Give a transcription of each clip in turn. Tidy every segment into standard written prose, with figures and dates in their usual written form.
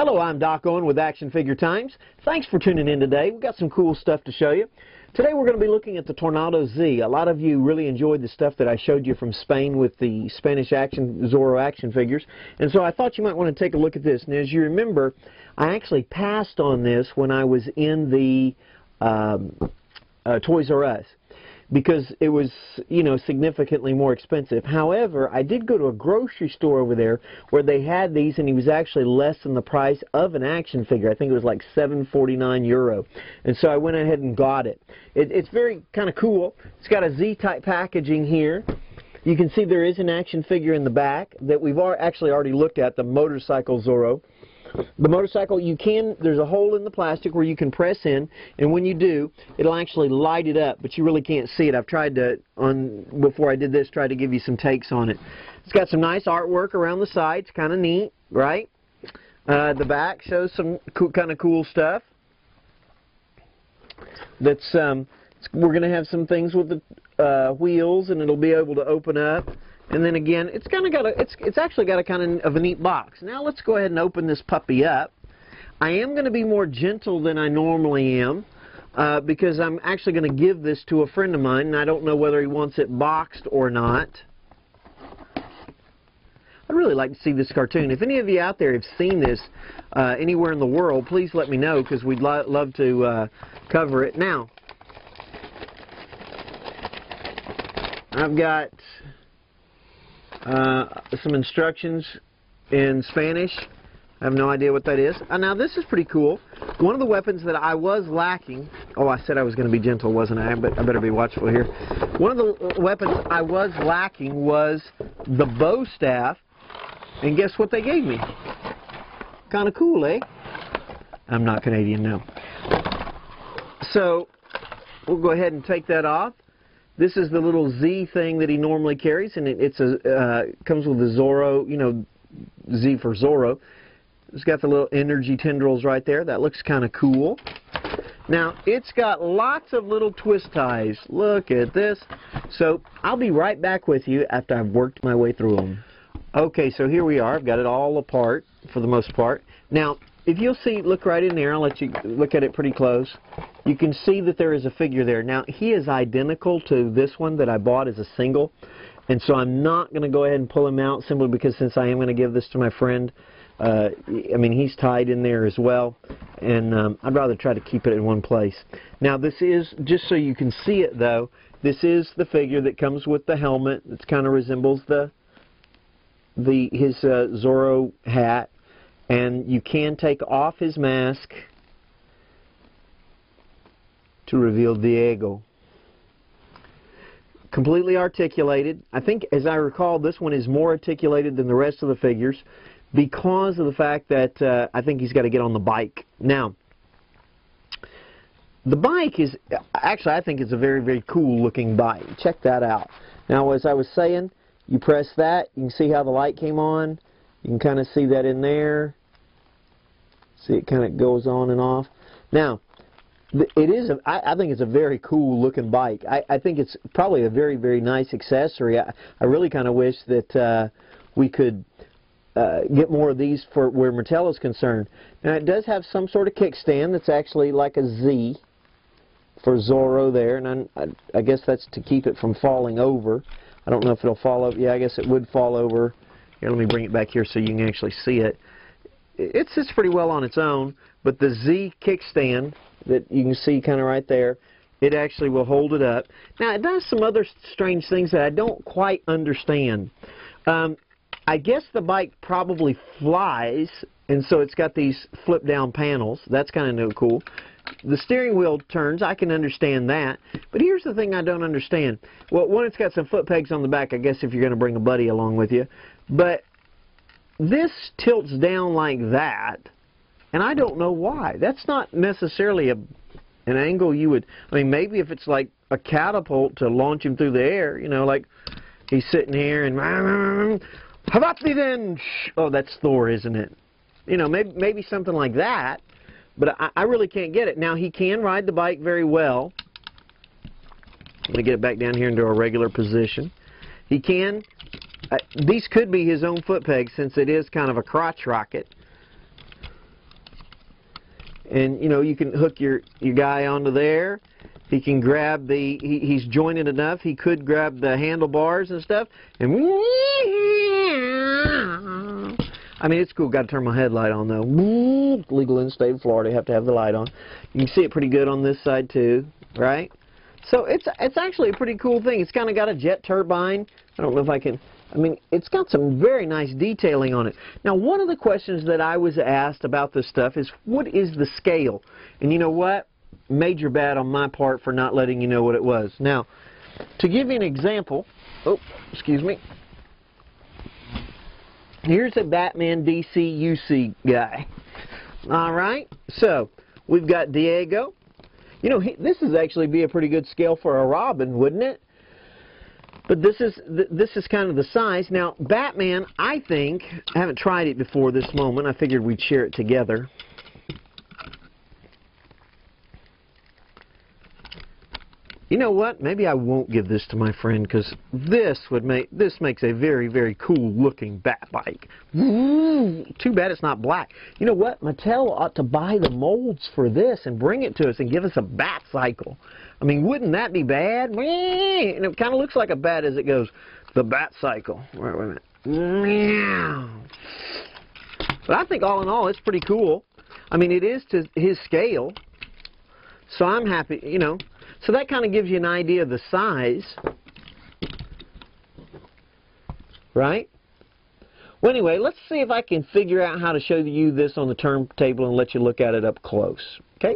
Hello, I'm Doc Owen with Action Figure Times. Thanks for tuning in today. We've got some cool stuff to show you. Today we're going to be looking at the Toronado Z. A lot of you really enjoyed the stuff that I showed you from Spain with the Spanish Zorro action figures. And so I thought you might want to take a look at this. And as you remember, I actually passed on this when I was in the Toys R Us, because it was, you know, significantly more expensive. However, I did go to a grocery store over there where they had these, and he was actually less than the price of an action figure. I think it was like €7.49. And so I went ahead and got it. It's very kind of cool. It's got a Z-type packaging here. You can see there is an action figure in the back that we've actually already looked at, the motorcycle Zorro. The motorcycle, there's a hole in the plastic where you can press in, and when you do, it'll actually light it up, but you really can't see it. I've tried to, before I did this, tried to give you some takes on it. It's got some nice artwork around the sides, kind of neat, right? The back shows some kind of cool stuff. That's, we're going to have some things with the wheels, and it'll be able to open up. And then again, it's actually got a kind of a neat box. Now let's go ahead and open this puppy up. I am going to be more gentle than I normally am because I'm actually going to give this to a friend of mine, and I don't know whether he wants it boxed or not. I'd really like to see this cartoon. If any of you out there have seen this anywhere in the world, please let me know, because we'd love to cover it. Now, I've got some instructions in Spanish. I have no idea what that is. Now this is pretty cool. One of the weapons that I was lacking, oh, I said I was going to be gentle, wasn't I? But I better be watchful here. One of the weapons I was lacking was the bow staff, and guess what they gave me? Kind of cool, eh? I'm not Canadian, no. So we'll go ahead and take that off. This is the little Z thing that he normally carries, and it comes with the Zorro, you know, Z for Zorro. It's got the little energy tendrils right there. That looks kind of cool. Now, it's got lots of little twist ties. Look at this. So, I'll be right back with you after I've worked my way through them. Okay, so here we are. I've got it all apart for the most part. Now, if you'll see, look right in there. I'll let you look at it pretty close. You can see that there is a figure there. Now, he is identical to this one that I bought as a single, and so I'm not going to go ahead and pull him out, simply because since I am going to give this to my friend, I mean, he's tied in there as well, and I'd rather try to keep it in one place. Now, this is, just so you can see it though, this is the figure that comes with the helmet. It kind of resembles his Zorro hat, and you can take off his mask to reveal Diego. Completely articulated. I think, as I recall, this one is more articulated than the rest of the figures because of the fact that I think he's got to get on the bike. Now, the bike is, actually, I think it's a very, very cool looking bike. Check that out. Now, as I was saying, you press that, you can see how the light came on. You can kind of see that in there. See, it kind of goes on and off. Now, it is. I think it's a very cool looking bike. I think it's probably a very, very nice accessory. I really kind of wish that we could get more of these for where Mattel is concerned. Now, it does have some sort of kickstand that's actually like a Z for Zorro there, and I guess that's to keep it from falling over. I don't know if it'll fall over. Yeah, I guess it would fall over. Here, let me bring it back here so you can actually see it. It sits pretty well on its own, but the Z kickstand that you can see kind of right there, it actually will hold it up. Now, it does some other strange things that I don't quite understand. I guess the bike probably flies, and so it's got these flip-down panels. That's kind of cool. The steering wheel turns. I can understand that. But here's the thing I don't understand. Well, one, it's got some foot pegs on the back, I guess, if you're going to bring a buddy along with you. But this tilts down like that, and I don't know why. That's not necessarily an angle you would... I mean, maybe if it's like a catapult to launch him through the air, you know, like he's sitting here and... Havati then! Oh, that's Thor, isn't it? You know, maybe something like that, but I really can't get it. Now, he can ride the bike very well. I'm going to get it back down here into a regular position. He can... these could be his own foot pegs, since it is kind of a crotch rocket. And you know, you can hook your guy onto there. He can grab the, he's jointed enough, he could grab the handlebars and stuff, and I mean, it's cool. Got to turn my headlight on though. Legal in the state of Florida, you have to have the light on. You can see it pretty good on this side too, right? So it's actually a pretty cool thing. It's kind of got a jet turbine. I don't know if I can, I mean, it's got some very nice detailing on it. Now, one of the questions that I was asked about this stuff is, what is the scale? And you know what? Major bad on my part for not letting you know what it was. Now, to give you an example, oh, excuse me. Here's a Batman DC UC guy. All right, so we've got Diego. You know, this would actually be a pretty good scale for a Robin, wouldn't it? But this is kind of the size. Now, Batman, I think, I haven't tried it before this moment. I figured we'd share it together. You know what? Maybe I won't give this to my friend, because this makes a very, very cool looking bat bike. Too bad it's not black. You know what? Mattel ought to buy the molds for this and bring it to us and give us a bat cycle. I mean, wouldn't that be bad? And it kind of looks like a bat as it goes. The bat cycle. Wait a minute. But I think all in all, it's pretty cool. I mean, it is to his scale. So I'm happy, you know. So that kind of gives you an idea of the size, right? Well, anyway, let's see if I can figure out how to show you this on the turntable and let you look at it up close, okay?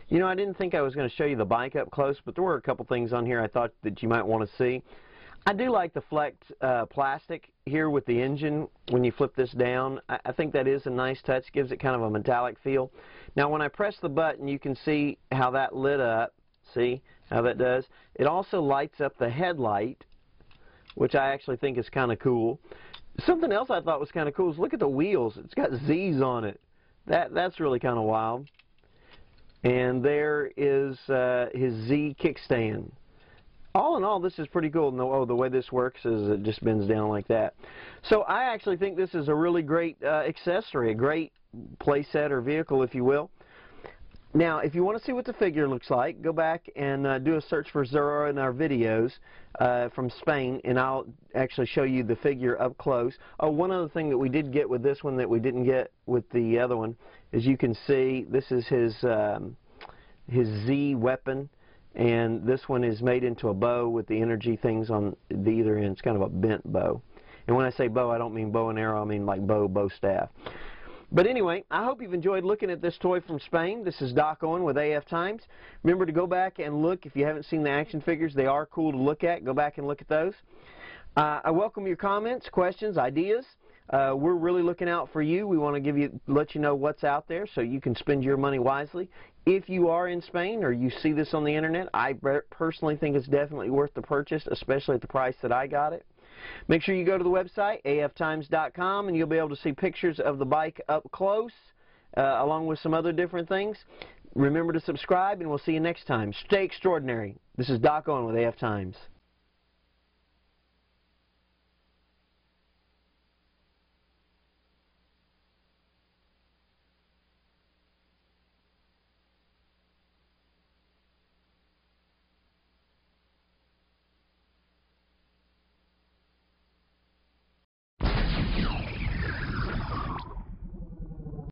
You know, I didn't think I was going to show you the bike up close, but there were a couple things on here I thought that you might want to see. I do like the flex plastic here with the engine when you flip this down. I think that is a nice touch, gives it kind of a metallic feel. Now, when I press the button, you can see how that lit up. See how that does? It also lights up the headlight, which I actually think is kind of cool. Something else I thought was kind of cool is look at the wheels. It's got Z's on it. That's really kind of wild. And there is his Z kickstand. All in all, this is pretty cool. Oh, the way this works is it just bends down like that. So I actually think this is a really great accessory, a great playset or vehicle, if you will. Now, if you want to see what the figure looks like, go back and do a search for Zorro in our videos from Spain, and I'll actually show you the figure up close. Oh, one other thing that we did get with this one that we didn't get with the other one is you can see this is his Z weapon, and this one is made into a bow with the energy things on the either end. It's kind of a bent bow. And when I say bow, I don't mean bow and arrow, I mean like bow staff. But anyway, I hope you've enjoyed looking at this toy from Spain. This is Doc Owen with AF Times. Remember to go back and look. If you haven't seen the action figures, they are cool to look at. Go back and look at those. I welcome your comments, questions, ideas. We're really looking out for you. We want to let you know what's out there so you can spend your money wisely. If you are in Spain or you see this on the internet, I personally think it's definitely worth the purchase, especially at the price that I got it. Make sure you go to the website, aftimes.com, and you'll be able to see pictures of the bike up close, along with some other different things. Remember to subscribe, and we'll see you next time. Stay extraordinary. This is Doc Owen with AF Times.